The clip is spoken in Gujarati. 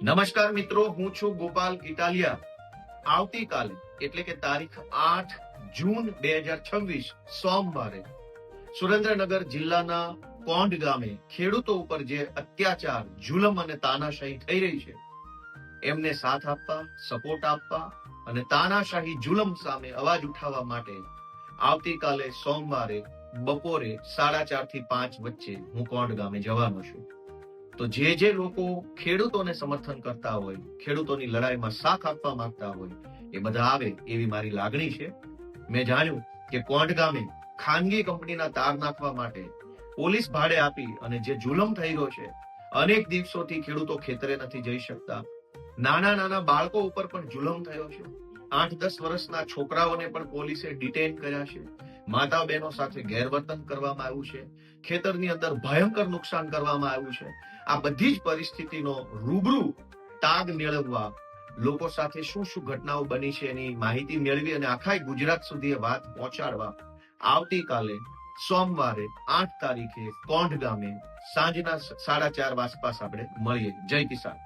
નમસ્કાર મિત્રો, હું છું ગોપાલ ઇટાલિયા. આવતીકાલે એટલે કે તારીખ 8 જૂન 2026 સોમવારે સુરેન્દ્રનગર જિલ્લાના કોંઢ ગામે ખેડૂતો ઉપર જે અત્યાચાર, જુલમ અને તાનાશાહી થઈ રહી છે એમને સાથ આપવા, સપોર્ટ આપવા અને તાનાશાહી જુલમ સામે અવાજ ઉઠાવવા માટે આવતીકાલે સોમવારે બપોરે 4:30 થી 5 વચ્ચે હું કોંઢ ગામે જવાનો છું. તો જે લોકો ખેડૂતોને સમર્થન કરતા હોય, ખેડૂતોની લડાઈમાં સાથ આપવા માંગતા હોય, એ બધા આવે એવી મારી લાગણી છે. મેં જાણ્યું કે કોંઢ ગામે ખાનગી કંપનીના તાર નાખવા માટે પોલીસ ભાડે આપી અને જે જુલમ થઈ રહ્યો છે, અનેક દિવસોથી ખેડૂતો ખેતરે નથી જઈ શકતા. નાના નાના બાળકો ઉપર પણ જુલમ થયો છે. 8-10 વર્ષના છોકરાઓને પણ પોલીસે ડિટેન કર્યા છે. માતા બહેનો સાથે ગેરવર્તન કરવામાં આવ્યું છે. ખેતરની અંદર ભયંકર નુકસાન કરવામાં આવ્યું છે. આ બધી જ પરિસ્થિતિનો રૂબરૂ તાગ મેળવવા, લોકો સાથે શું શું ઘટનાઓ બની છે એની માહિતી મેળવી અને આખા ગુજરાત સુધી એ વાત પહોંચાડવા આવતીકાલે સોમવારે 8 તારીખે કોંઢ ગામે સાંજના 4:30 આસપાસ આપણે મળીએ. જય કિસાન.